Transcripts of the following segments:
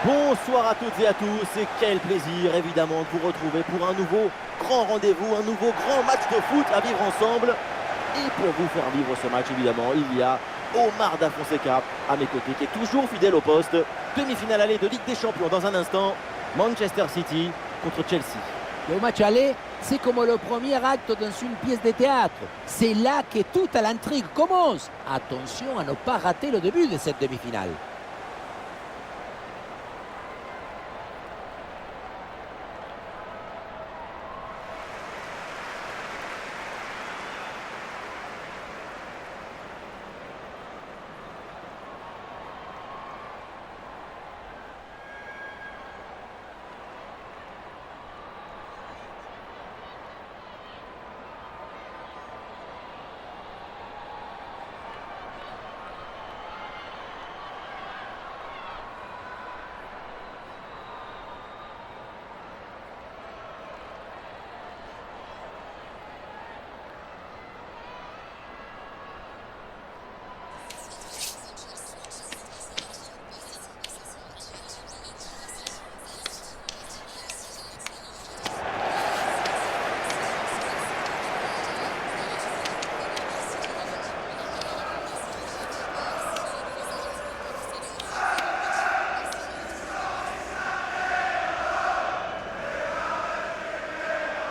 Bonsoir à toutes et à tous, et quel plaisir évidemment de vous retrouver pour un nouveau grand rendez-vous, un nouveau grand match de foot à vivre ensemble. Et pour vous faire vivre ce match évidemment, il y a Omar Da Fonseca à mes côtés qui est toujours fidèle au poste. Demi-finale allée de Ligue des Champions dans un instant, Manchester City contre Chelsea. Le match aller, c'est comme le premier acte dans une pièce de théâtre. C'est là que toute l'intrigue commence. Attention à ne pas rater le début de cette demi-finale.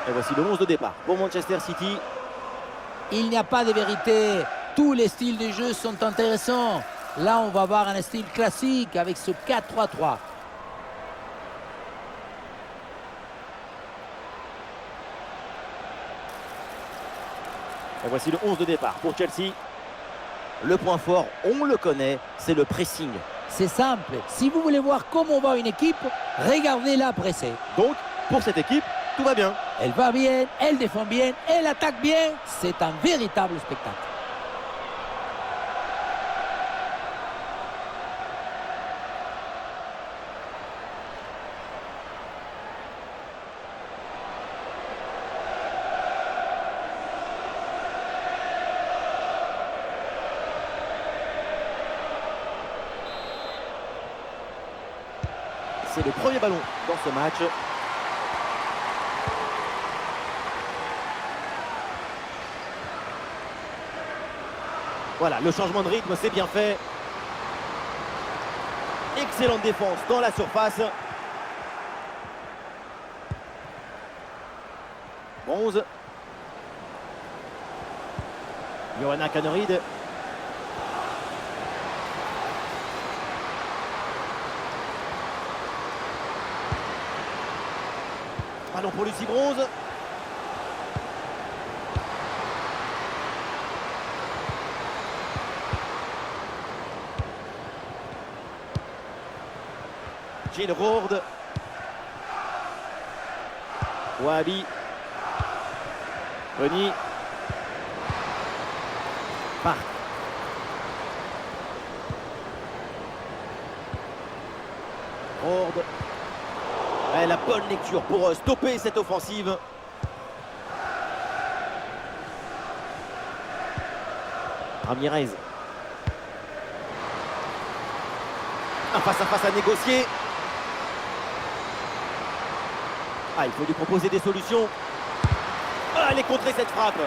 Et voici le 11 de départ pour Manchester City. Il n'y a pas de vérité. Tous les styles de jeu sont intéressants. Là, on va voir un style classique avec ce 4-3-3. Et voici le 11 de départ pour Chelsea. Le point fort, on le connaît, c'est le pressing. C'est simple. Si vous voulez voir comment va une équipe, regardez-la presser. Donc, pour cette équipe, tout va bien. Elle va bien, elle défend bien, elle attaque bien. C'est un véritable spectacle. C'est le premier ballon dans ce match. Voilà, le changement de rythme, c'est bien fait. Excellente défense dans la surface. 11. Johanna Kaneryd. Ballon pour Lucie Bronze. Jill Roord. Wahabi. Bonny. Park. Roord. La bonne lecture pour stopper cette offensive. Ramirez. Un face-à-face à négocier. Ah, il faut lui proposer des solutions. Ah, elle est contrée cette frappe.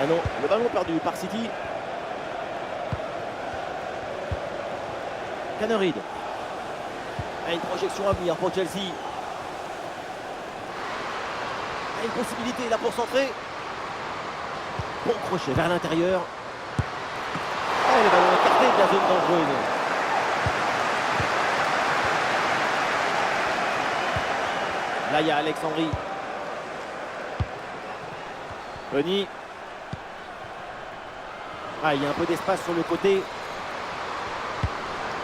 Ah non, le ballon perdu par City. Kaneryd. Une projection à venir pour Chelsea. Une possibilité là pour centrer. Bon crochet vers l'intérieur. Et le ballon écarté de la zone dangereuse. Là, il y a Alex Henry. Bonny. Ah, il y a un peu d'espace sur le côté.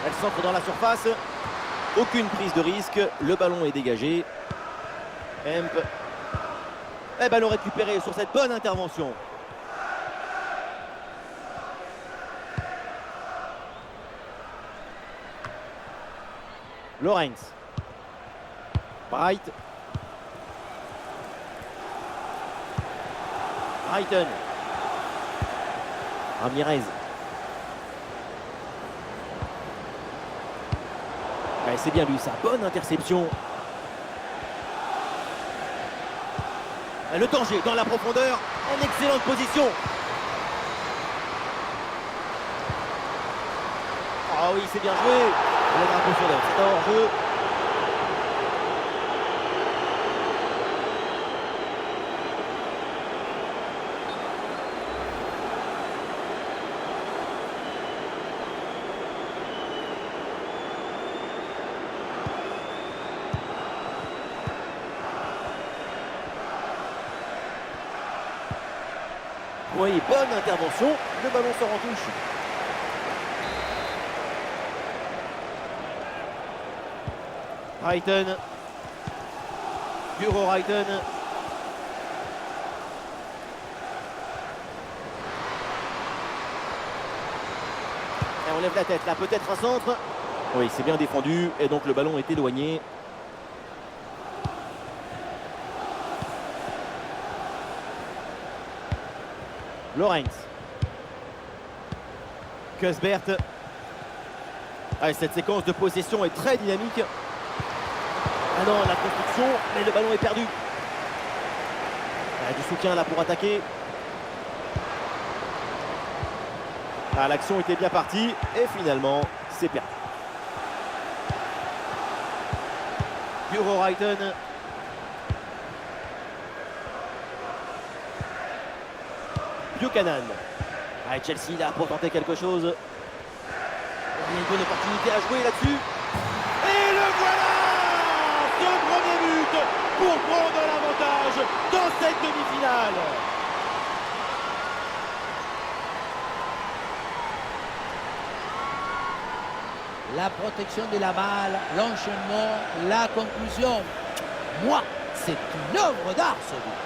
Elle centre dans la surface. Aucune prise de risque. Le ballon est dégagé. Hemp. Et ballon récupéré sur cette bonne intervention. Lawrence. Bright. Brighton. Ramirez. Ouais, c'est bien lui, ça. Bonne interception. Le danger dans la profondeur, en excellente position. Ah oui, c'est bien joué. Le drapeau sur l'air, c'est un hors-jeu. Oui, bonne intervention. Le ballon sort en touche. Reiten. Bureau Reiten. Et on lève la tête là, peut-être un centre. Oui, c'est bien défendu et donc le ballon est éloigné. Lorenz. Kusbert. Ah, cette séquence de possession est très dynamique. Ah non, la construction, mais le ballon est perdu. Ah, du soutien là pour attaquer. Ah, l'action était bien partie et finalement, c'est perdu. Bureau Reiten. Buchanan. Ah, Chelsea là pour tenter quelque chose. Il y a une bonne opportunité à jouer là-dessus. Et le voilà! Ce premier but pour prendre l'avantage dans cette demi-finale. La protection de la balle, l'enchaînement, la conclusion. Moi, c'est une œuvre d'art ce but.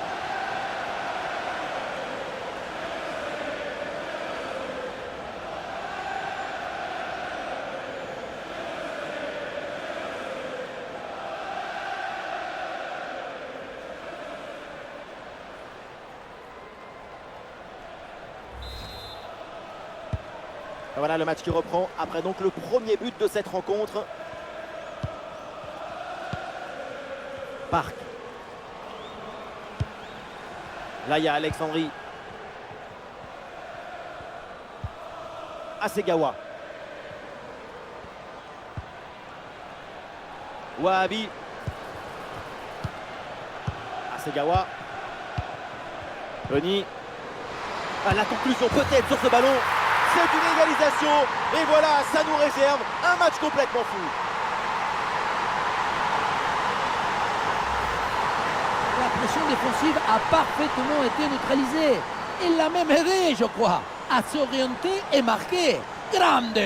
Voilà le match qui reprend après donc le premier but de cette rencontre. Park. Là il y a Alex Henry. Hasegawa. Wahabi. Hasegawa. Boni. Ah, la conclusion peut-être sur ce ballon. C'est une égalisation et voilà, ça nous réserve un match complètement fou. La pression défensive a parfaitement été neutralisée. Il l'a même aidé, je crois, à s'orienter et marquer. Grande!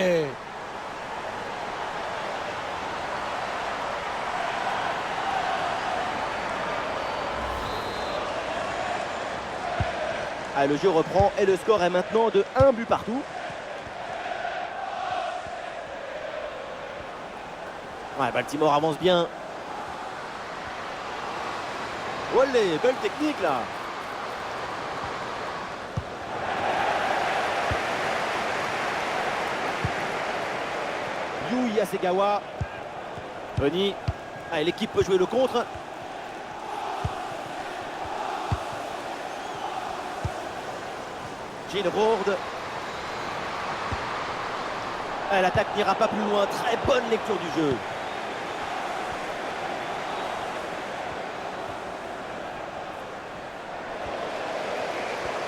Ah, le jeu reprend et le score est maintenant de 1 but partout. Ouais, Baltimore avance bien. Olé, belle technique là. Yui Hasegawa. Boni. Ah, l'équipe peut jouer le contre. Gilles Rourde. L'attaque n'ira pas plus loin. Très bonne lecture du jeu.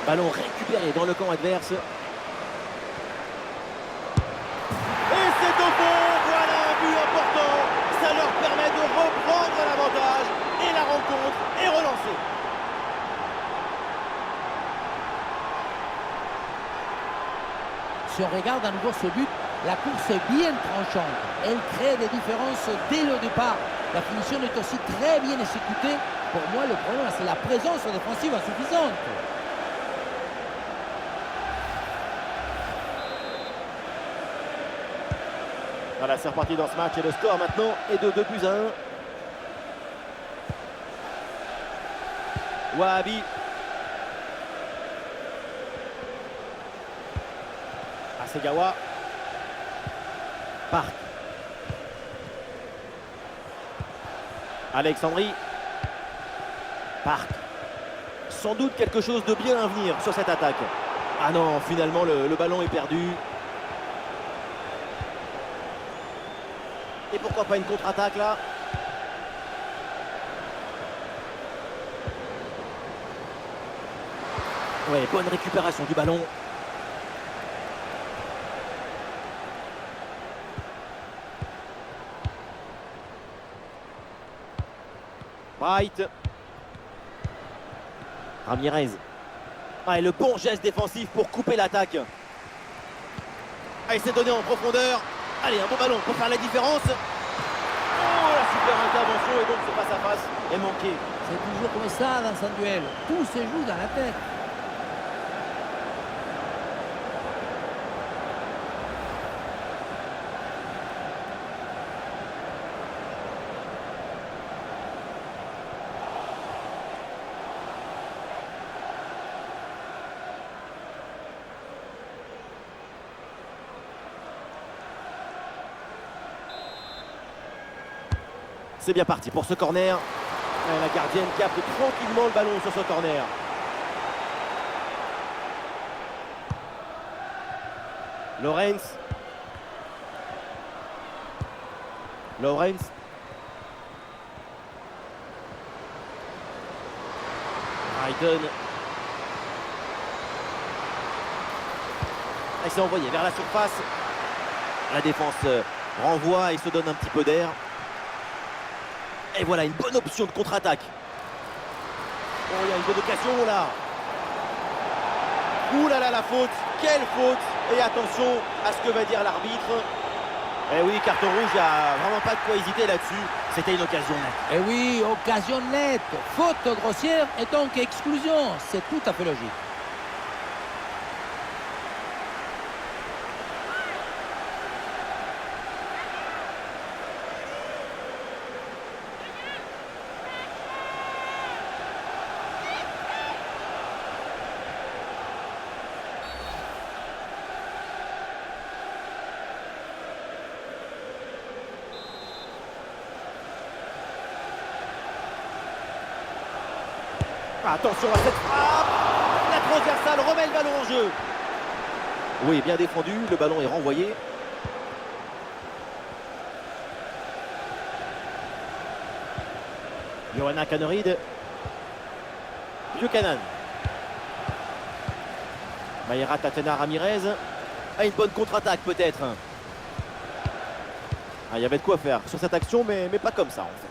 Ballon récupéré dans le camp adverse. Et c'est au fond. Voilà un but important. Ça leur permet de reprendre l'avantage. Et la rencontre est relancée. Si on regarde à nouveau ce but, la course est bien tranchante. Elle crée des différences dès le départ. La finition est aussi très bien exécutée. Pour moi, le problème, c'est la présence défensive insuffisante. Voilà, c'est reparti dans ce match et le score maintenant est de 2-1. Wahabi. Hasegawa. Park. Alexandri. Park. Sans doute quelque chose de bien à venir sur cette attaque. Ah non, finalement le ballon est perdu. Et pourquoi pas une contre-attaque là? Ouais, bonne récupération du ballon. Bright. Ramirez. Ah, et le bon geste défensif pour couper l'attaque. Ah, il s'est donné en profondeur. Allez, un bon ballon pour faire la différence. Oh, la super intervention et donc ce face à face est manqué. C'est toujours comme ça dans un duel. Tout se joue dans la tête. C'est bien parti pour ce corner. Et la gardienne capte tranquillement le ballon sur ce corner. Lorenz. Hayden. Il s'est envoyé vers la surface. La défense renvoie et se donne un petit peu d'air. Et voilà une bonne option de contre-attaque. Oh, il y a une bonne occasion là. Ouh là là, la faute. Quelle faute. Et attention à ce que va dire l'arbitre. Eh oui, carton rouge, il n'y a vraiment pas de quoi hésiter là-dessus. C'était une occasion nette. Et oui, occasion nette. Faute grossière et donc exclusion. C'est tout à fait logique. Attention à cette frappe. La transversale remet le ballon en jeu. Oui, bien défendu. Le ballon est renvoyé. Johanna Kaneryd. Buchanan. Mayra Tatena Ramirez. Ah, une bonne contre-attaque peut-être. Ah, il y avait de quoi faire sur cette action, mais pas comme ça en fait.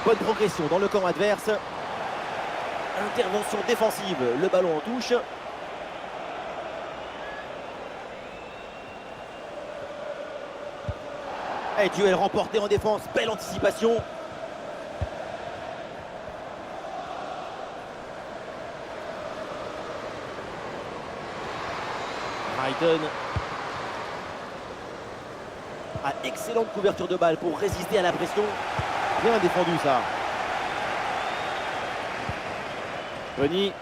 Bonne progression dans le camp adverse. Intervention défensive. Le ballon en touche. Et duel remporté en défense. Belle anticipation. Hayden. Ah, excellente couverture de balle pour résister à la pression. Bien défendu ça. Tony.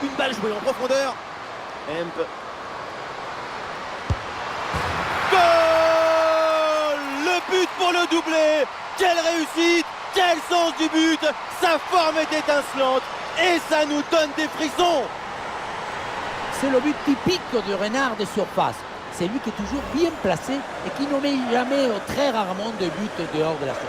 Une balle jouée en profondeur. Hemp. Goal! Le but pour le doublé. Quelle réussite! Quel sens du but! Sa forme est étincelante et ça nous donne des frissons. C'est le but typique du renard de surface. C'est lui qui est toujours bien placé et qui ne met jamais ou très rarement de but dehors de la surface.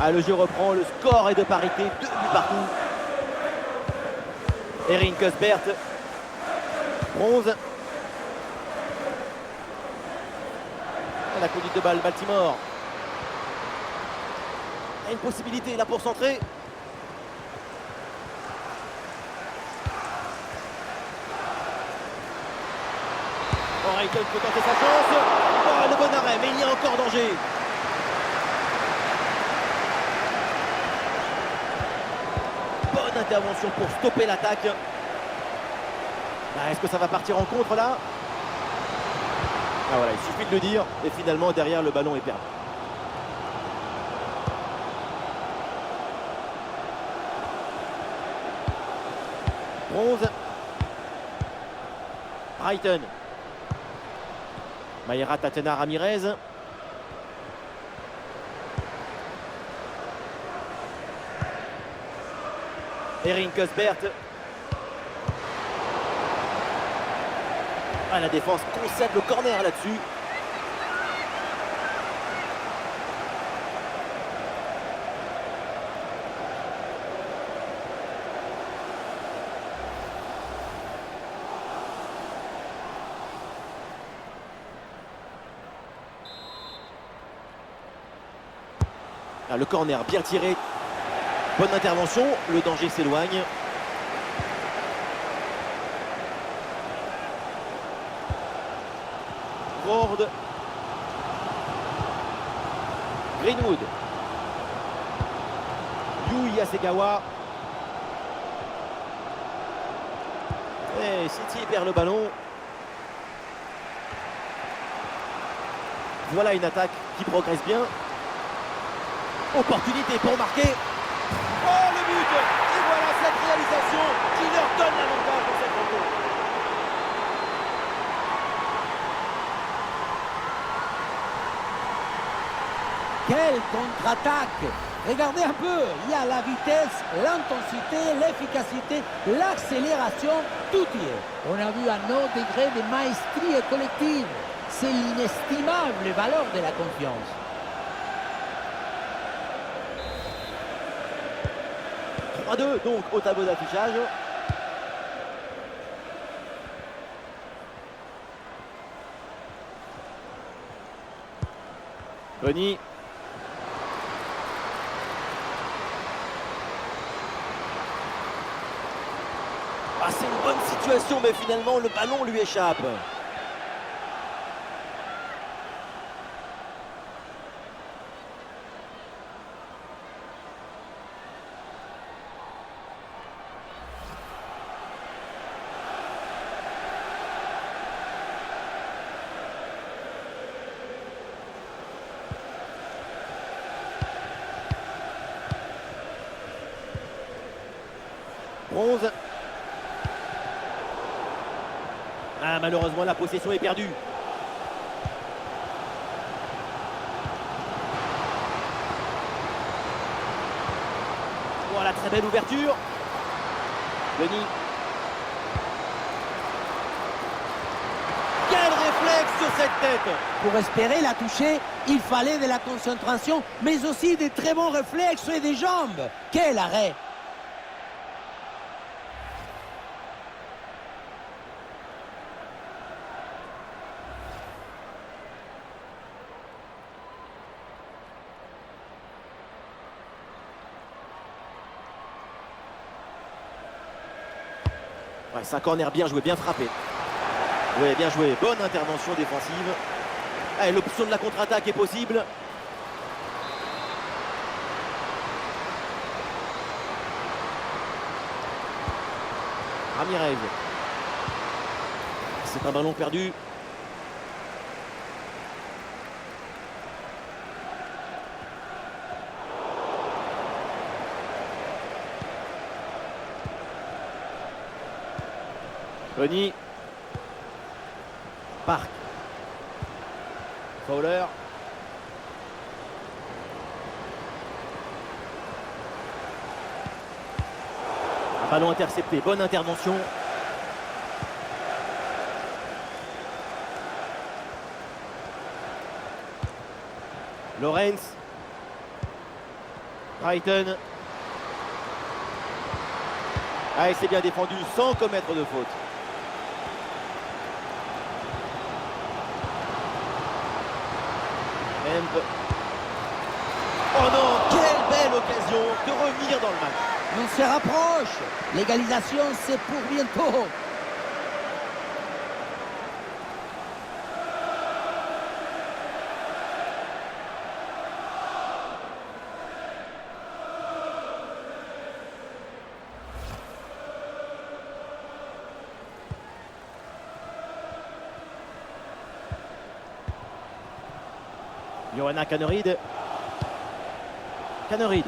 Ah, le jeu reprend, le score est de parité, 2 buts partout. Erin Cuthbert, bronze. La conduite de balle, Baltimore. Une possibilité là pour centrer. O'Reilly peut tenter sa chance. Oh, le bon arrêt, mais il y a encore danger. Bonne intervention pour stopper l'attaque. Est-ce que ça va partir en contre là? Ah voilà, il suffit de le dire. Et finalement derrière le ballon est perdu. Bronze. Brighton. Mayra Tatena Ramirez. Erin Cusbert. Ah, la défense concède le corner là-dessus. Ah, le corner bien tiré. Bonne intervention, le danger s'éloigne. Ward. Greenwood. Yu Yasegawa. Et City perd le ballon. Voilà une attaque qui progresse bien. Opportunité pour marquer. Oh, le but! Et voilà cette réalisation qui leur donne l'avantage dans cette rencontre. Quelle contre-attaque! Regardez un peu, il y a la vitesse, l'intensité, l'efficacité, l'accélération, tout y est. On a vu un autre degré de maestrie collective. C'est l'inestimable valeur de la confiance. 3-2 donc au tableau d'affichage. Bonny. Ah, c'est une bonne situation, mais finalement le ballon lui échappe. Bronze. Ah, malheureusement, la possession est perdue. Voilà, très belle ouverture. Bonny. Quel réflexe sur cette tête! Pour espérer la toucher, il fallait de la concentration, mais aussi des très bons réflexes et des jambes. Quel arrêt! Ouais, c'est un corner bien joué, bien frappé. Oui, bien joué. Bonne intervention défensive. Allez, l'option de la contre-attaque est possible. Ramirez. C'est un ballon perdu. Bonny. Park. Fowler. Un ballon intercepté. Bonne intervention. Lawrence. Brighton. Ah, et c'est bien défendu sans commettre de faute. Oh non, quelle belle occasion de revenir dans le match. On se rapproche. L'égalisation, c'est pour bientôt. Johanna Kaneryd. Kaneryd.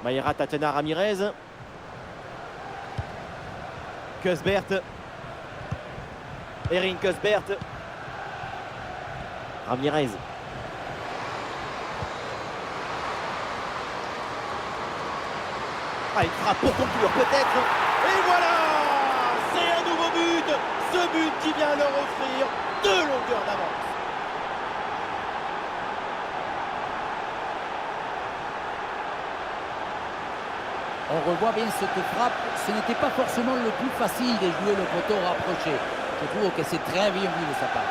Mayra Tatena Ramirez. Cusbert. Erin Cusbert. Ramirez. Ah, il frappe pour conclure peut-être. Et voilà! C'est un nouveau but! Ce but qui vient leur offrir 2 longueurs d'avance. On revoit bien cette frappe. Ce n'était pas forcément le plus facile de jouer le poteau rapproché. Je trouve que c'est très bien vu de sa part.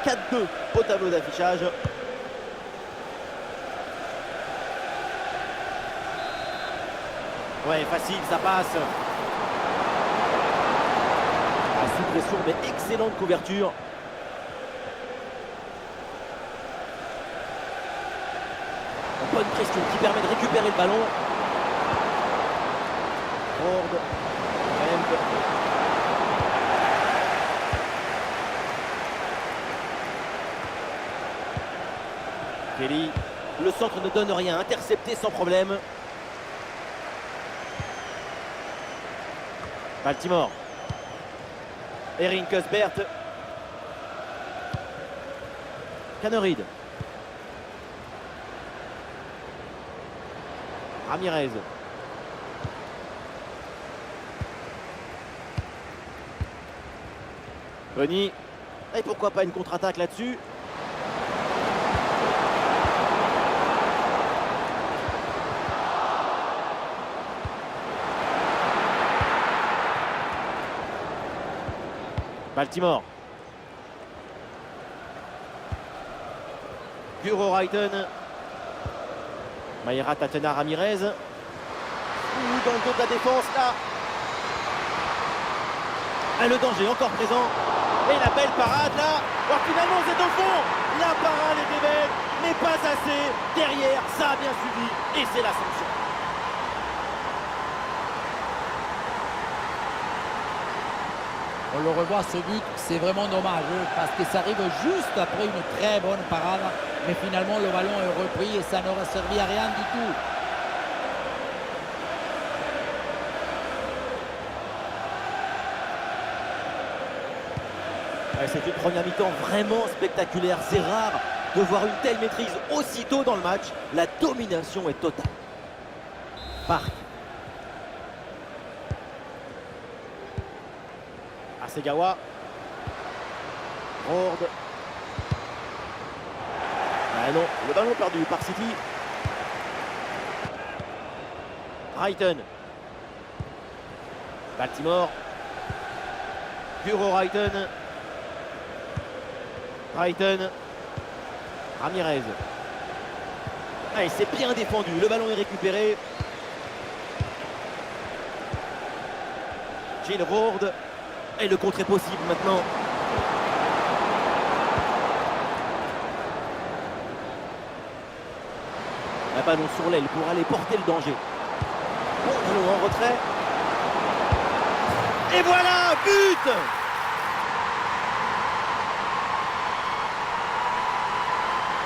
« 4-2 au tableau d'affichage. Ouais, facile, ça passe. Sous pression, mais excellente couverture. Bonne pression qui permet de récupérer le ballon. Ford. Kemp. Kelly. Le centre ne donne rien, intercepté sans problème. Baltimore. Erin Cusbert. Canerid. Ramirez. Bonny. Et pourquoi pas une contre-attaque là-dessus? Baltimore. Guro Reiten. Mayra Tatena Ramirez. Dans le dos de la défense là. Et le danger encore présent. Et la belle parade là. Oh, finalement c'est au fond. La parade était belle, mais pas assez. Derrière, ça a bien suivi. Et c'est la sanction. On le revoit, ce but, c'est vraiment dommage parce que ça arrive juste après une très bonne parade. Mais finalement, le ballon est repris et ça n'aurait servi à rien du tout. Ouais, c'est une première mi-temps vraiment spectaculaire. C'est rare de voir une telle maîtrise aussitôt dans le match. La domination est totale. Park. Hasegawa. Ford. Ah non, le ballon perdu par City. Reiten. Baltimore. Guro Reiten. Reiten. Ramirez. Ah, et c'est bien défendu. Le ballon est récupéré. Gilles Rourde. Et le contre est possible maintenant. Un ballon sur l'aile pour aller porter le danger. Bon ballon en retrait. Et voilà, but!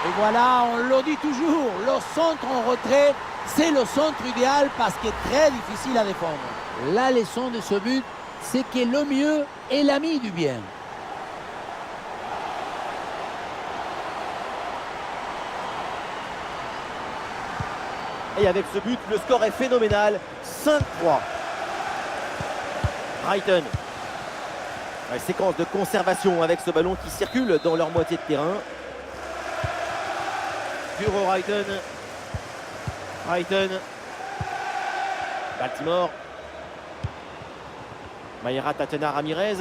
Et voilà, on le dit toujours, le centre en retrait, c'est le centre idéal parce qu'il est très difficile à défendre. La leçon de ce but, c'est que le mieux est l'ami du bien. Et avec ce but, le score est phénoménal. 5-3. Reiten. Séquence de conservation avec ce ballon qui circule dans leur moitié de terrain. Guro Reiten. Reiten. Baltimore. Mayra Tatena Ramirez.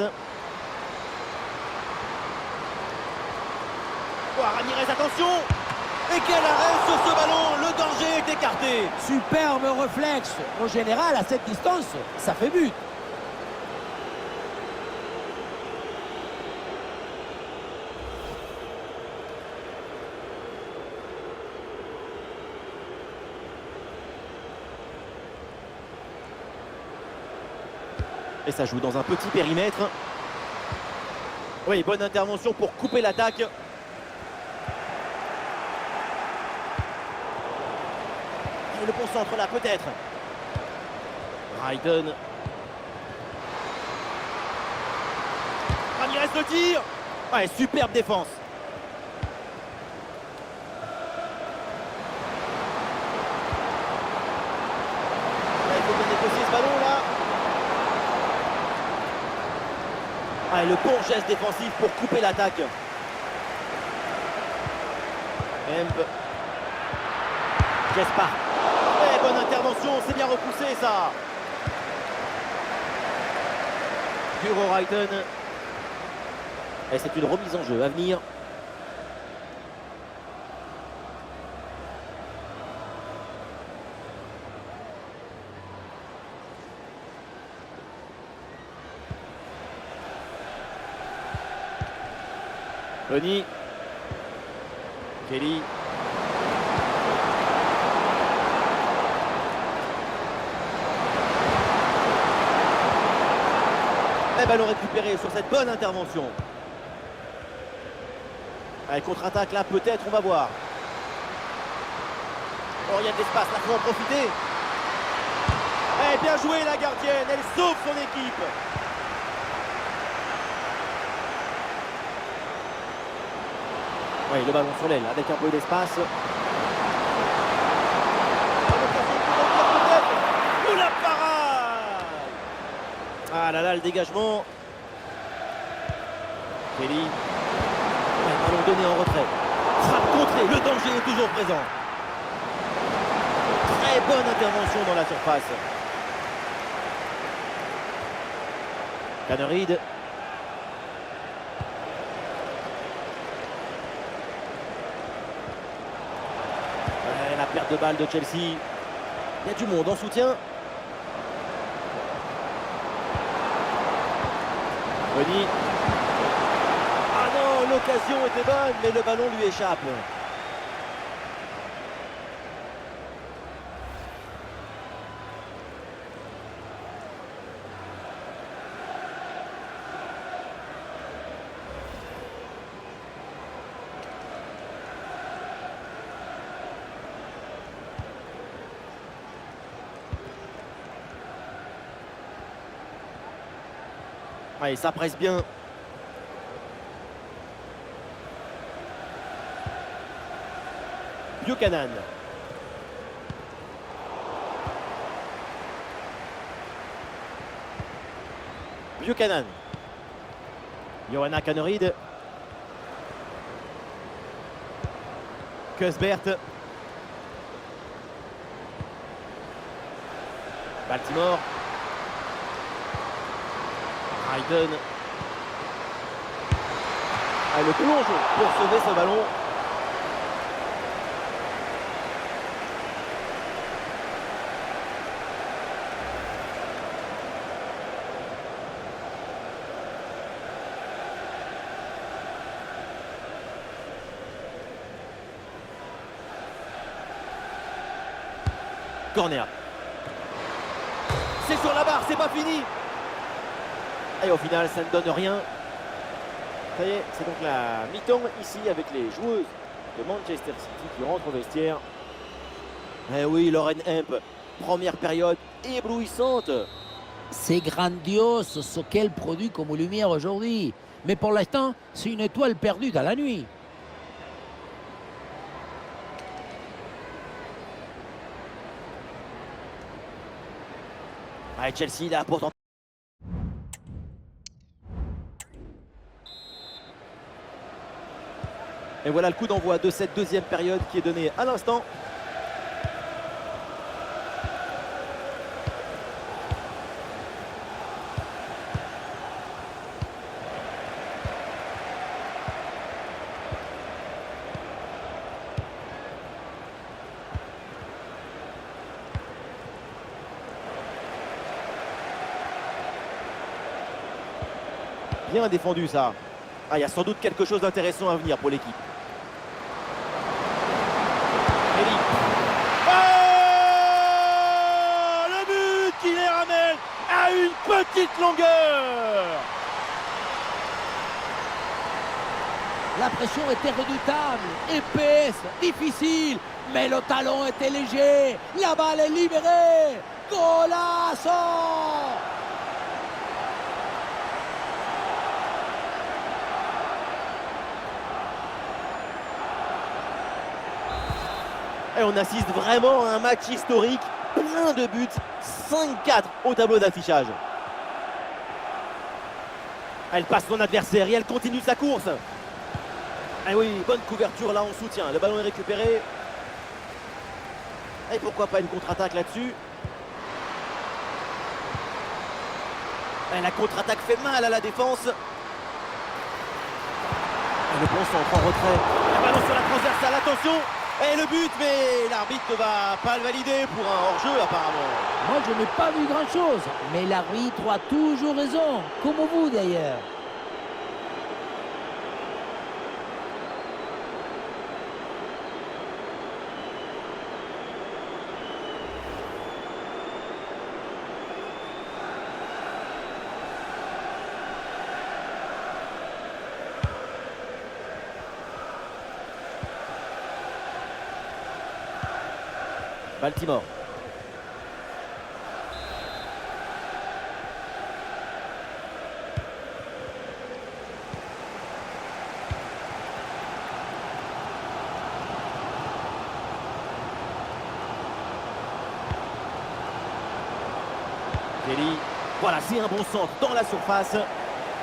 Oh, Ramirez, attention! Et quel arrêt sur ce ballon! Le danger est écarté. Superbe réflexe. En général, à cette distance, ça fait but. Et ça joue dans un petit périmètre. Oui, bonne intervention pour couper l'attaque. Et le bon centre là, peut-être. Raiden. Ramirez le tir. Ouais, superbe défense. Il faut bien négocier ce ballon là. Ah, le bon geste défensif pour couper l'attaque. Emp. Gaspard. Eh, bonne intervention, c'est bien repoussé ça. Duro Raiden. Et c'est une remise en jeu à venir. Tony. Kelly. Et ballon récupéré sur cette bonne intervention. Allez, contre-attaque là, peut-être, on va voir. Oh, il y a de l'espace, là, il faut en profiter. Eh, bien joué la gardienne, elle sauve son équipe. Oui, le ballon sur l'aile avec un peu d'espace. Ouh, la parade! Ah là là, le dégagement. Kelly. Ouais, ballon donné en retrait. Frappe contrée, le danger est toujours présent. Très bonne intervention dans la surface. Kaneryd. La perte de balle de Chelsea. Il y a du monde en soutien. Tony. Ah non, l'occasion était bonne, mais le ballon lui échappe. Allez, ça presse bien. Buchanan. Buchanan. Johanna Kaneryd. Kusbert. Baltimore. Raiden. Ah, le plonge pour sauver ce ballon. Corner. C'est sur la barre, c'est pas fini. Et au final, ça ne donne rien. Ça y est, c'est donc la mi-temps ici avec les joueuses de Manchester City qui rentrent au vestiaire. Eh oui, Lauren Hemp, première période éblouissante. C'est grandiose ce qu'elle produit comme lumière aujourd'hui. Mais pour l'instant, c'est une étoile perdue dans la nuit. Allez, Chelsea là pourtant. Et voilà le coup d'envoi de cette deuxième période qui est donné à l'instant. Bien défendu ça. Ah, il y a sans doute quelque chose d'intéressant à venir pour l'équipe. Oh, le but qui les ramène à une petite longueur. La pression était redoutable, épaisse, difficile, mais le talon était léger. La balle est libérée. Golazo! Et on assiste vraiment à un match historique, plein de buts, 5-4 au tableau d'affichage. Elle passe son adversaire et elle continue sa course. Et oui, bonne couverture là en soutien. Le ballon est récupéré. Et pourquoi pas une contre-attaque là-dessus. Et la contre-attaque fait mal à la défense. Et le bon centre en retrait. Le ballon sur la transversale, attention. Et le but, mais l'arbitre ne va pas le valider pour un hors-jeu apparemment. Moi, je n'ai pas vu grand-chose, mais l'arbitre a toujours raison, comme vous d'ailleurs. Baltimore. Kelly. Voilà, c'est un bon centre dans la surface.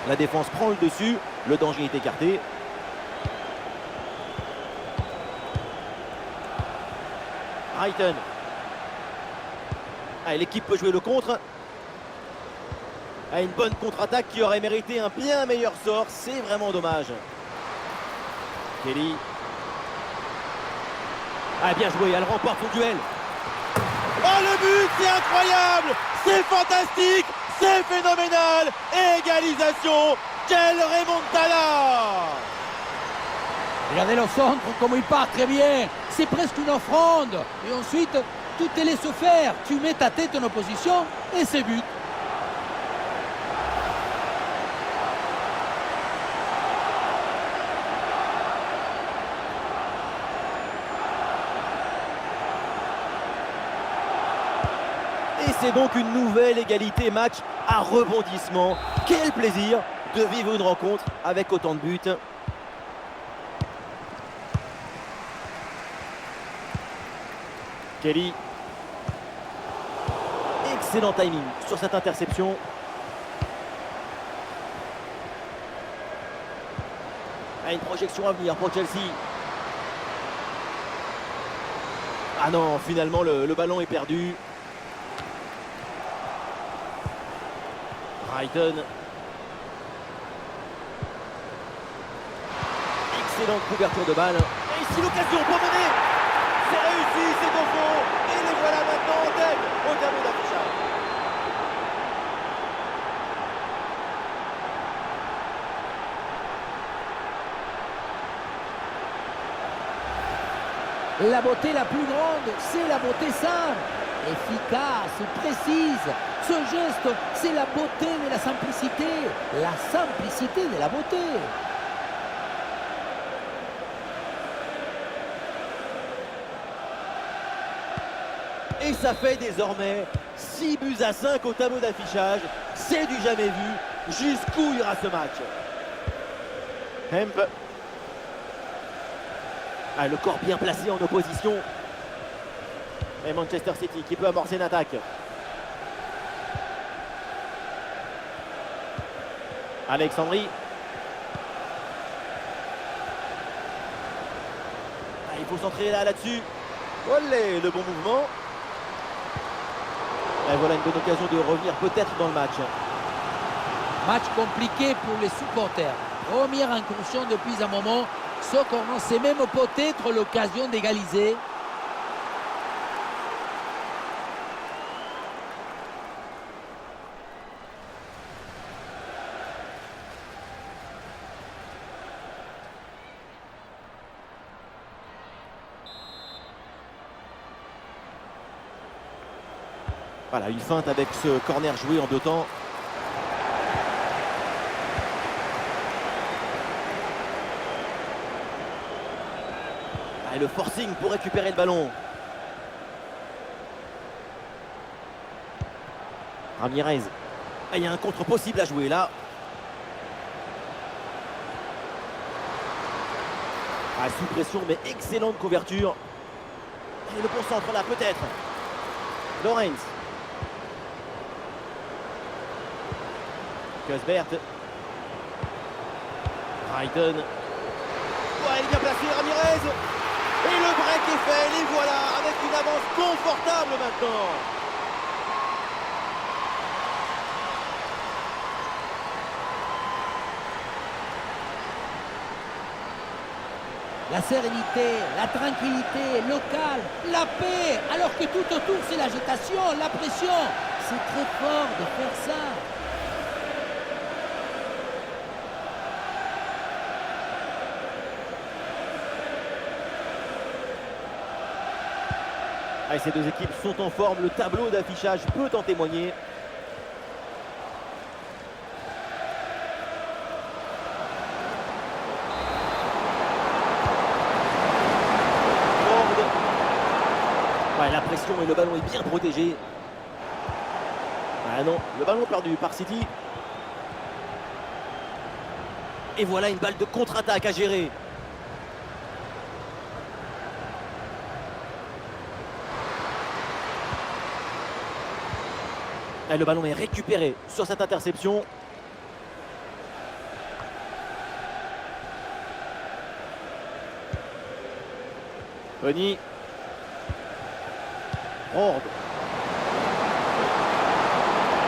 La défense prend le dessus. Le danger est écarté. Brighton. L'équipe peut jouer le contre. Une bonne contre-attaque qui aurait mérité un bien meilleur sort. C'est vraiment dommage. Kelly. Bien joué, elle remporte son duel. Oh, le but, c'est incroyable. C'est fantastique. C'est phénoménal. Égalisation. Quelle remontada. Regardez le centre, comme il part très bien. C'est presque une offrande. Et ensuite, tu te laisses faire. Tu mets ta tête en opposition et c'est but. Et c'est donc une nouvelle égalité match à rebondissement. Quel plaisir de vivre une rencontre avec autant de buts. Kelly. Excellent timing sur cette interception. Une projection à venir pour Chelsea. Ah non, finalement le ballon est perdu. Brighton. Excellente couverture de balle. Et ici l'occasion pour mener. C'est réussi, c'est au fond. Et les voilà maintenant en tête au tableau d'affichage. La beauté la plus grande, c'est la beauté simple, efficace, précise. Ce geste, c'est la beauté de la simplicité de la beauté. Et ça fait désormais 6-5 au tableau d'affichage. C'est du jamais vu. Jusqu'où ira ce match? Hemp. Le corps bien placé en opposition. Et Manchester City qui peut amorcer une attaque. Alexandri. Il faut s'entraîner là-dessus. Olé, le bon mouvement. Et voilà une bonne occasion de revenir peut-être dans le match. Match compliqué pour les supporters. Première incursion depuis un moment. Ce qu'on sait même peut-être l'occasion d'égaliser. Voilà, une feinte avec ce corner joué en deux temps. Et le forcing pour récupérer le ballon. Ramirez. Il y a un contre possible à jouer là. Sous pression, mais excellente couverture. Et le bon centre là, peut-être. Lorenz. Cusbert. Raiden. Ouais, il est bien placé, Ramirez. Et le break est fait, les voilà, avec une avance confortable maintenant. La sérénité, la tranquillité, le calme, la paix, alors que tout autour c'est l'agitation, la pression. C'est très fort de faire ça. Allez, ces deux équipes sont en forme, le tableau d'affichage peut en témoigner. Ouais, la pression et le ballon est bien protégé. Ah non, le ballon perdu par City. Et voilà une balle de contre-attaque à gérer. Et le ballon est récupéré sur cette interception. Tony. Rord.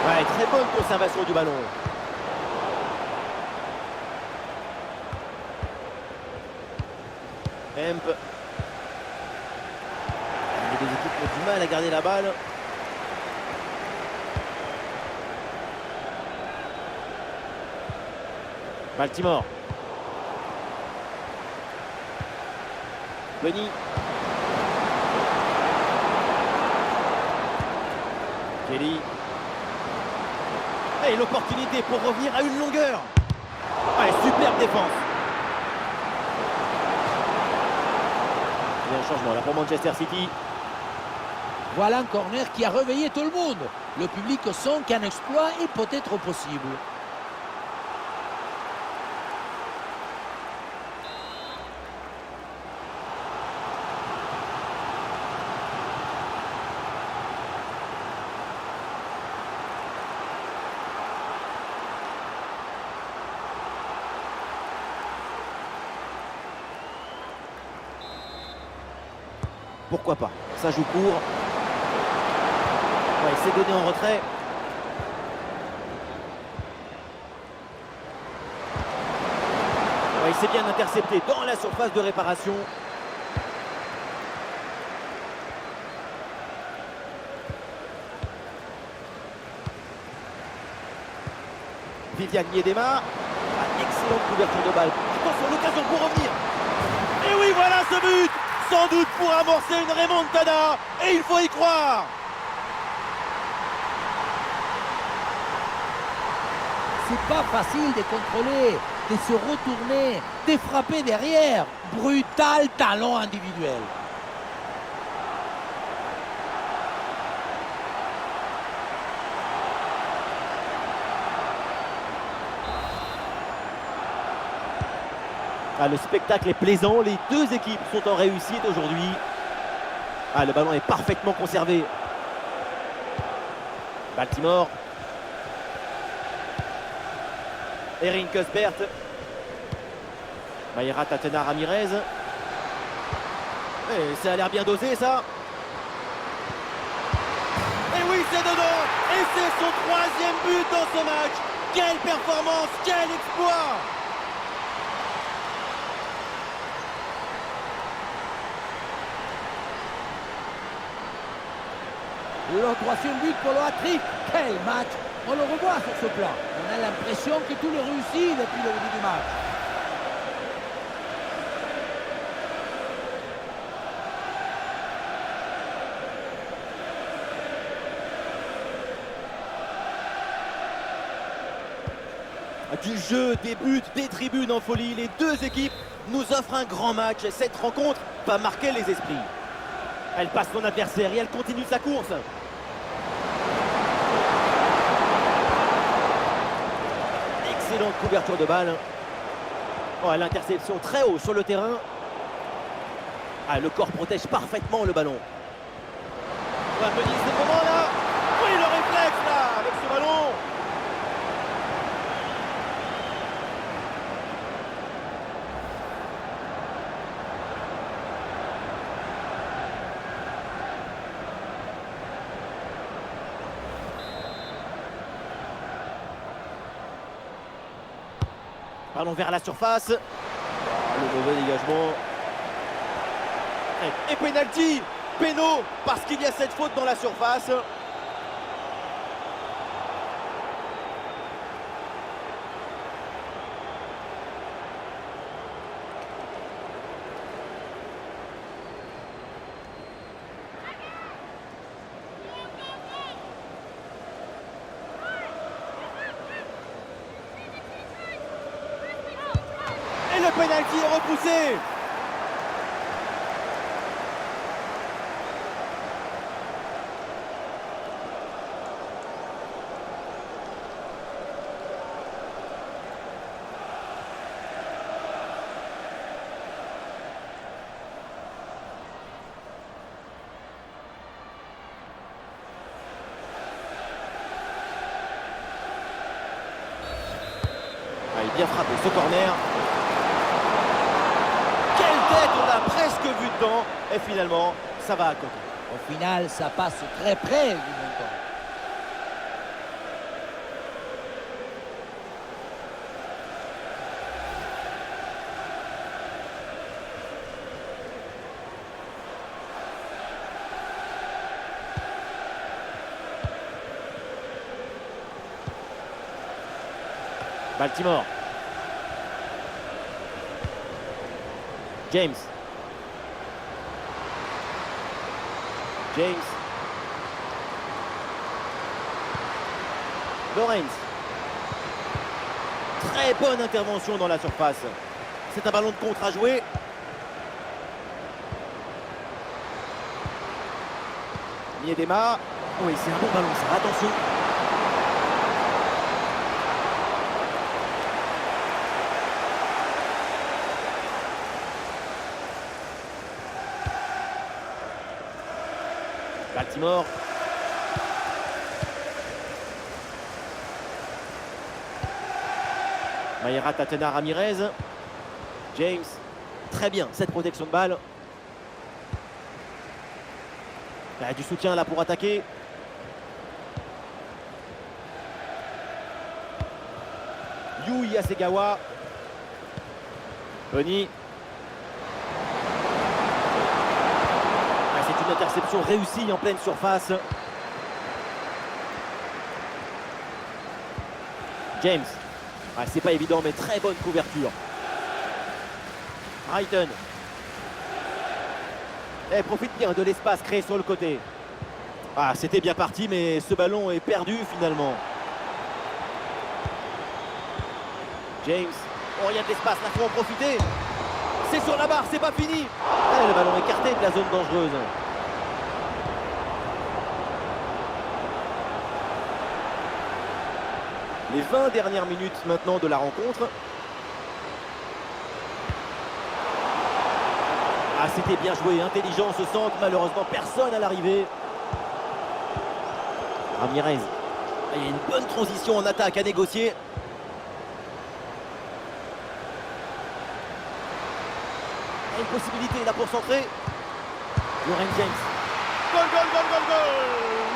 Ouais, très bonne conservation du ballon. Hemp. Les deux équipes ont du mal à garder la balle. Baltimore. Benny. Kelly. Et l'opportunité pour revenir à une longueur. Ouais, superbe défense. Il y a un changement là pour Manchester City. Voilà un corner qui a réveillé tout le monde. Le public sent qu'un exploit est peut-être possible. Pourquoi pas? Ça joue court. Ouais, il s'est donné en retrait. Ouais, il s'est bien intercepté dans la surface de réparation. Vivian Miedema. Excellente couverture de balle. Attention, l'occasion pour revenir. Et oui, voilà ce but! Sans doute pour amorcer une remontada, et il faut y croire. C'est pas facile de contrôler, de se retourner, de frapper derrière. Brutal talent individuel. Le spectacle est plaisant, les deux équipes sont en réussite aujourd'hui. Le ballon est parfaitement conservé. Baltimore. Erin Cusbert. Mayra Tatena Ramirez. Et ça a l'air bien dosé ça. Et oui, c'est dedans. Et c'est son troisième but dans ce match. Quelle performance, quel exploit! Le troisième but pour le hat-trick. Quel match! On le revoit sur ce plan. On a l'impression que tout le réussit depuis le début du match. Du jeu, des buts, des tribunes en folie, les deux équipes nous offrent un grand match. Cette rencontre va marquer les esprits. Elle passe son adversaire et elle continue sa course. Excellente couverture de balle. Oh, l'interception très haut sur le terrain. Ah, le corps protège parfaitement le ballon. On va venir ce moment-là. Oui, le réflexe là, avec ce ballon. Ballon vers la surface. Oh, le mauvais dégagement. Et pénalty, péno, parce qu'il y a cette faute dans la surface. Et le pénalty est repoussé. Il est bien frappé ce corner. Quelle tête, on a presque vu dedans. Et finalement, ça va à côté. Au final, ça passe très près du montant. Baltimore. James. Lawrence. Très bonne intervention dans la surface. C'est un ballon de contre à jouer. Miedema. Oui, c'est un bon ballon, ça. Attention. Baltimore. Mayra Tatena Ramirez. James. Très bien, cette protection de balle. Il y a du soutien là pour attaquer. Yu Yasegawa. Bonny. C'est une interception réussie en pleine surface. James. C'est pas évident, mais très bonne couverture. Brighton. Et profite bien de l'espace créé sur le côté. C'était bien parti, mais ce ballon est perdu finalement. James. Oh, il y a de l'espace, là, faut en profiter. C'est sur la barre, c'est pas fini. Le ballon écarté de la zone dangereuse. Les 20 dernières minutes maintenant de la rencontre. C'était bien joué, intelligent ce centre. Malheureusement, personne à l'arrivée. Ramirez. Il y a une bonne transition en attaque à négocier. Une possibilité là pour centrer. Lauren James. Goal, goal, goal, goal, goal.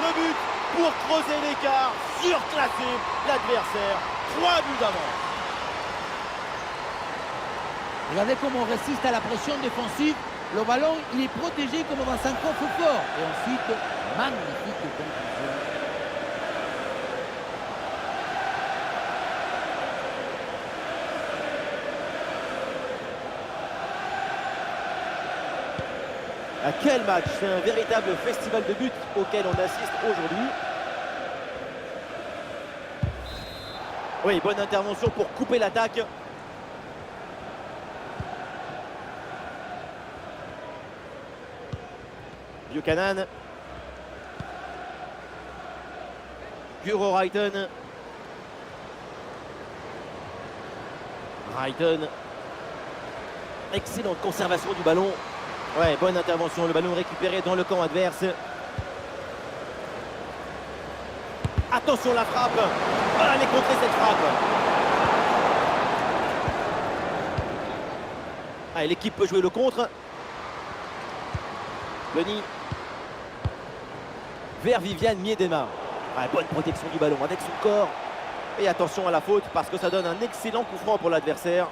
Le but pour creuser l'écart, surclasser l'adversaire. 3 buts d'avance. Regardez comment on résiste à la pression défensive. Le ballon, il est protégé comme dans un coffre-fort. Et ensuite, magnifique conclusion. Quel match! C'est un véritable festival de buts auquel on assiste aujourd'hui. Oui, bonne intervention pour couper l'attaque. Buchanan. Guro Reiten. Reiten. Excellente conservation du ballon. Ouais, bonne intervention. Le ballon récupéré dans le camp adverse. Attention la frappe. Voilà, elle est contrée cette frappe. Ah, l'équipe peut jouer le contre. Lenny. Vers Viviane Miedema. Ah, bonne protection du ballon avec son corps. Et attention à la faute parce que ça donne un excellent coup franc pour l'adversaire.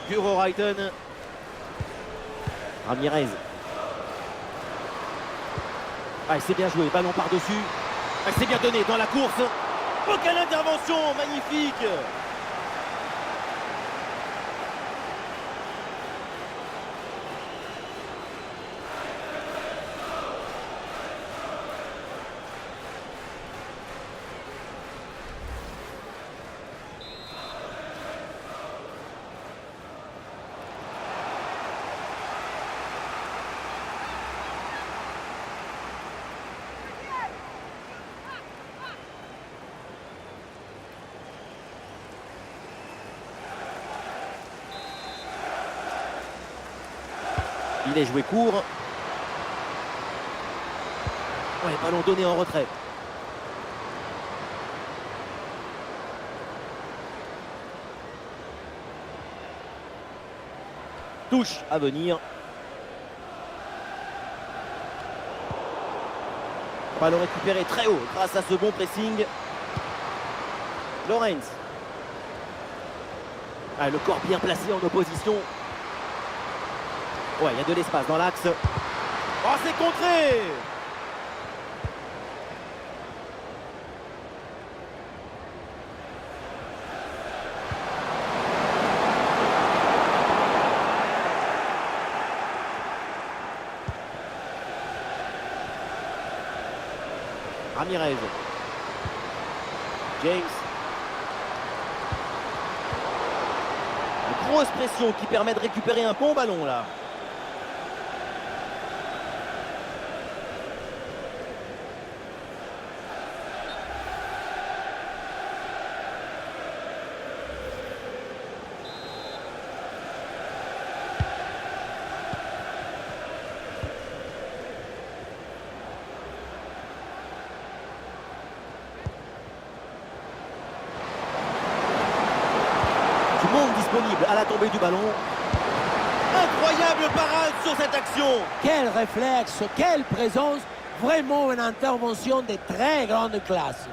Guro Reiten. Ramirez. Ah, c'est bien joué, ballon par-dessus. Ah, c'est bien donné dans la course. Oh, quelle intervention, magnifique. Il est joué court. Ouais, ballon donné en retrait. Touche à venir. Ballon récupéré très haut grâce à ce bon pressing. Lorenz. Ah, le corps bien placé en opposition. Ouais, il y a de l'espace dans l'axe. Oh, c'est contré! Ramirez. James. Une grosse pression qui permet de récupérer un bon ballon là. Du monde disponible à la tombée du ballon. Incroyable parade sur cette action. Quel réflexe, quelle présence. Vraiment une intervention de très grande classe.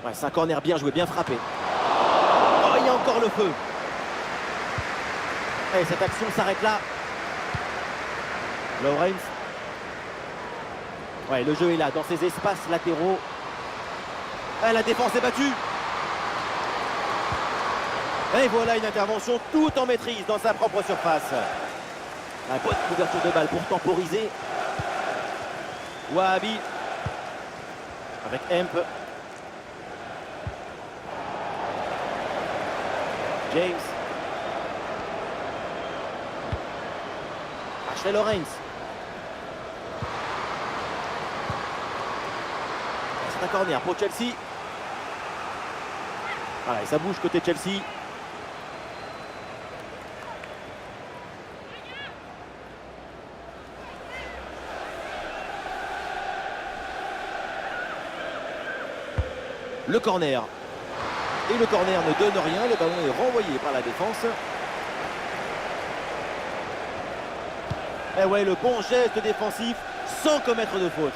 Ouais, c'est un corner bien joué, bien frappé. Oh, il y a encore le feu. Et cette action s'arrête là. Lorenz. Ouais, le jeu est là, dans ses espaces latéraux. Ouais, la défense est battue. Et voilà une intervention tout en maîtrise dans sa propre surface. La bonne couverture de balle pour temporiser. Wahabi. Avec Hemp. James. Ashley Lorenz. C'est un corner pour Chelsea. Voilà, et ça bouge côté Chelsea. Le corner. Et le corner ne donne rien, le ballon est renvoyé par la défense. Et ouais, le bon geste défensif sans commettre de faute.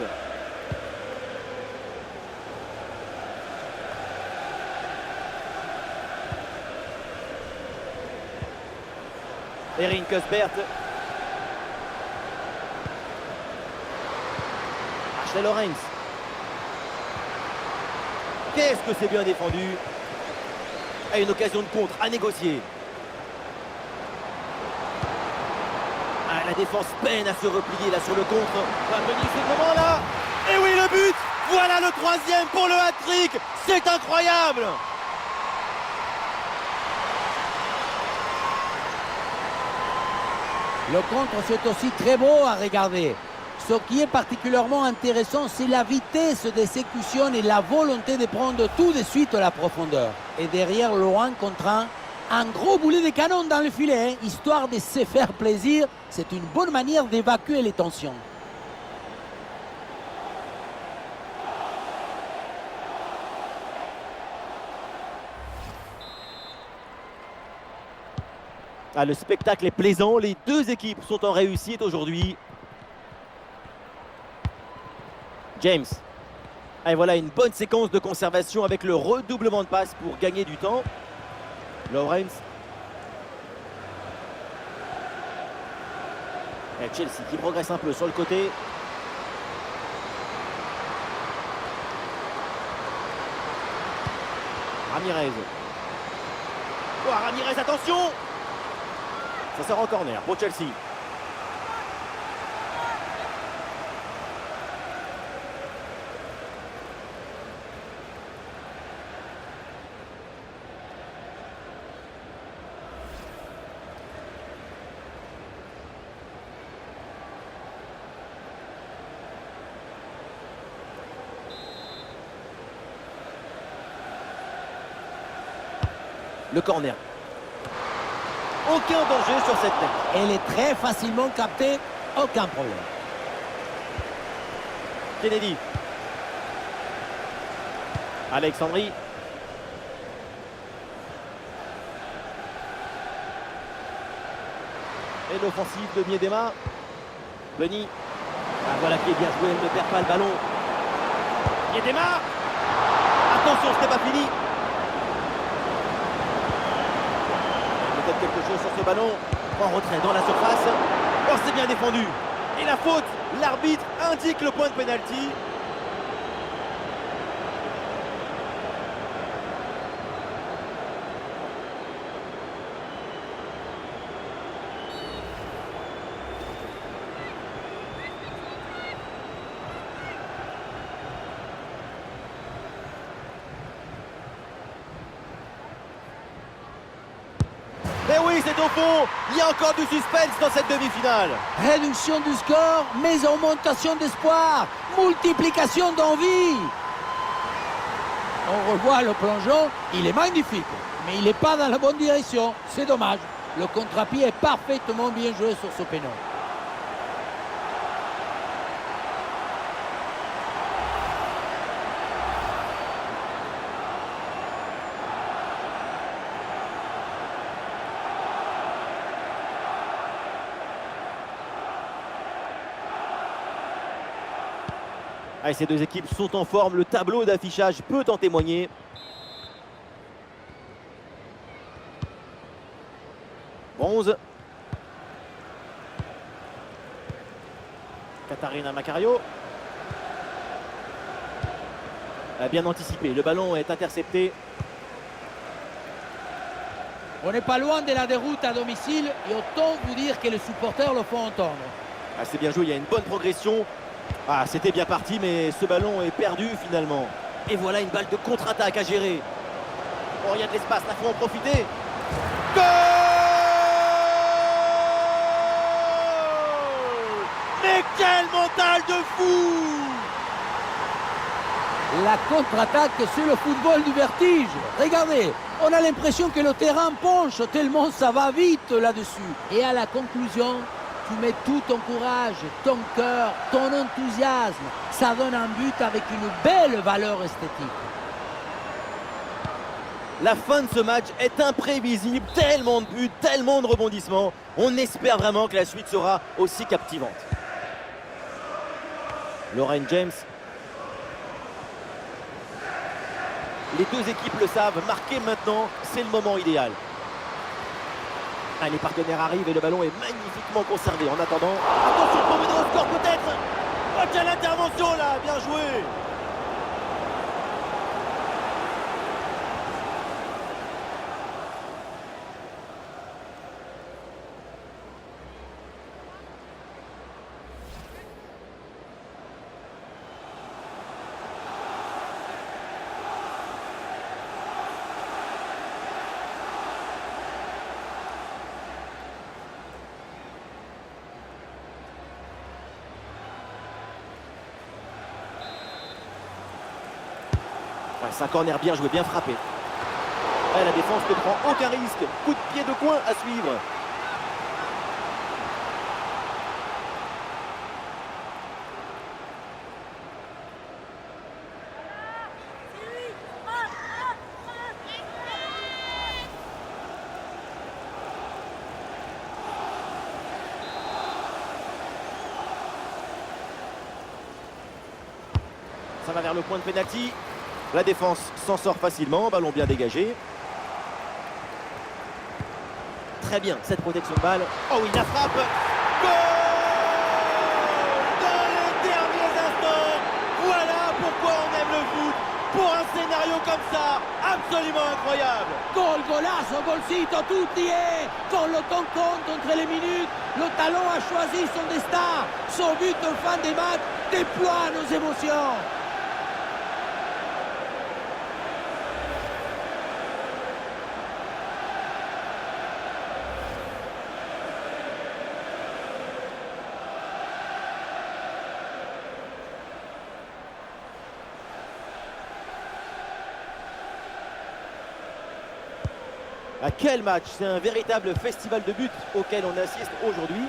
Erin Cuthbert. Ashley Lawrence. Qu'est-ce que c'est bien défendu. Et une occasion de contre à négocier. La défense peine à se replier là sur le contre. Va venir ce moment là. Et oui, le but. Voilà le troisième pour le hat-trick. C'est incroyable. Le contre, c'est aussi très beau à regarder. Ce qui est particulièrement intéressant, c'est la vitesse d'exécution et la volonté de prendre tout de suite la profondeur. Et derrière le 1 contre 1, un gros boulet de canon dans le filet, hein, histoire de se faire plaisir. C'est une bonne manière d'évacuer les tensions. Ah, le spectacle est plaisant, les deux équipes sont en réussite aujourd'hui. James. Et voilà une bonne séquence de conservation avec le redoublement de passes pour gagner du temps. Lawrence. Et Chelsea qui progresse un peu sur le côté. Ramirez. Oh, Ramirez, attention! Ça sort en corner pour Chelsea. Le corner. Aucun danger sur cette tête. Elle est très facilement captée, aucun problème. Kennedy. Alexandri. Et l'offensive de Miedema. Lenny. Ah, voilà qui est bien joué, elle ne perd pas le ballon. Miedema. Attention, ce n'est pas fini. Peut-être quelque chose sur ce ballon. En retrait dans la surface. Oh, c'est bien défendu. Et la faute, l'arbitre indique le point de pénalty. Mais oui, c'est au fond. Il y a encore du suspense dans cette demi-finale. Réduction du score, mais augmentation d'espoir, multiplication d'envie. On revoit le plongeon, il est magnifique, mais il n'est pas dans la bonne direction. C'est dommage. Le contre-pied est parfaitement bien joué sur ce péno. Allez, ces deux équipes sont en forme, le tableau d'affichage peut en témoigner. Bronze. Katarina Macario. Bien anticipé, le ballon est intercepté. On n'est pas loin de la déroute à domicile et autant vous dire que les supporters le font entendre. Ah, c'est bien joué, il y a une bonne progression. Ah, c'était bien parti, mais ce ballon est perdu finalement. Et voilà une balle de contre-attaque à gérer. Oh, il y a de l'espace, là, faut en profiter. Goal! Mais quel mental de fou! La contre-attaque, c'est le football du vertige. Regardez, on a l'impression que le terrain penche tellement ça va vite là-dessus. Et à la conclusion, tu mets tout ton courage, ton cœur, ton enthousiasme. Ça donne un but avec une belle valeur esthétique. La fin de ce match est imprévisible, tellement de buts, tellement de rebondissements. On espère vraiment que la suite sera aussi captivante. Lauren James. Les deux équipes le savent, marquer maintenant, c'est le moment idéal. Ah, les partenaires arrivent et le ballon est magnifiquement conservé. En attendant, attention pour mener au score peut-être. Oh, quelle intervention là, bien joué. Ouais, c'est un corner bien joué, bien frappé. Ouais, la défense ne prend aucun risque. Coup de pied de coin à suivre. Ça va vers le point de pénalty. La défense s'en sort facilement, ballon bien dégagé. Très bien, cette protection de balle. Oh oui, la frappe. Goal dans les derniers instants. Voilà pourquoi on aime le foot. Pour un scénario comme ça, absolument incroyable. Gol, golazo, golcito, tutti e con le temps compte entre les minutes, le talon a choisi son destin. Son but de fin des matchs déploie nos émotions. À quel match! C'est un véritable festival de buts auquel on assiste aujourd'hui.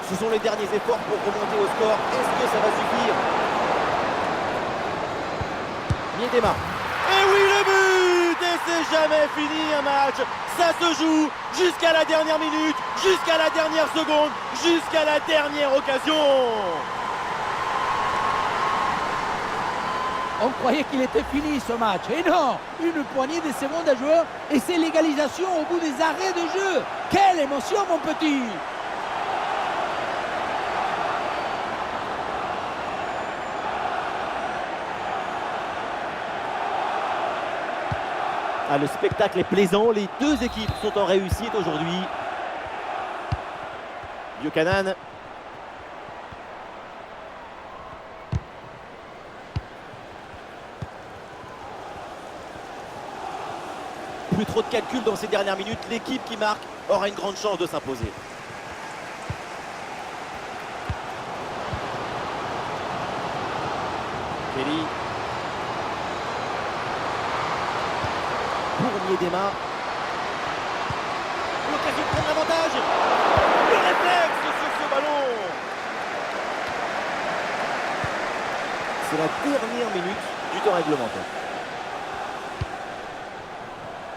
Ce sont les derniers efforts pour remonter au score. Est-ce que ça va suffire? Miedema. Et oui, le but! Et c'est jamais fini un match. Ça se joue jusqu'à la dernière minute, jusqu'à la dernière seconde, jusqu'à la dernière occasion. On croyait qu'il était fini ce match. Et non, une poignée de secondes à jouer et c'est l'égalisation au bout des arrêts de jeu. Quelle émotion, mon petit! Ah, le spectacle est plaisant. Les deux équipes sont en réussite aujourd'hui. Buchanan. Plus trop de calculs dans ces dernières minutes. L'équipe qui marque aura une grande chance de s'imposer. Kelly. Pour Miedema. L'occasion de prendre l'avantage. Le réflexe sur ce ballon. C'est la dernière minute du temps réglementaire.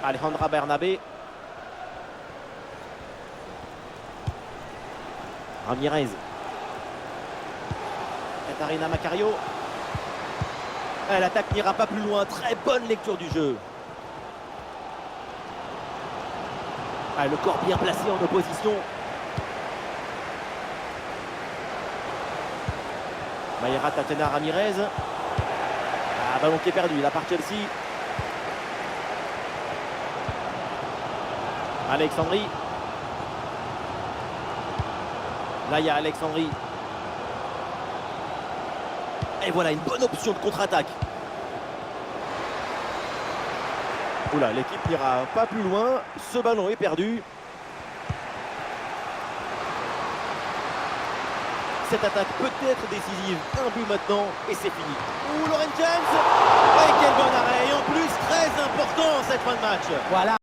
Alejandra Bernabé. Ramirez. Katarina Macario. L'attaque n'ira pas plus loin. Très bonne lecture du jeu. Le corps bien placé en opposition. Mayra Tatena Ramirez. Ballon qui est perdu là par Chelsea. Alexandrie. Là, il y a Alexandrie. Et voilà, une bonne option de contre-attaque. Oula, l'équipe n'ira pas plus loin. Ce ballon est perdu. Cette attaque peut être décisive. Un but maintenant et c'est fini. Ouh, Lauren James. Et quel bon arrêt. Et en plus, très important cette fin de match. Voilà.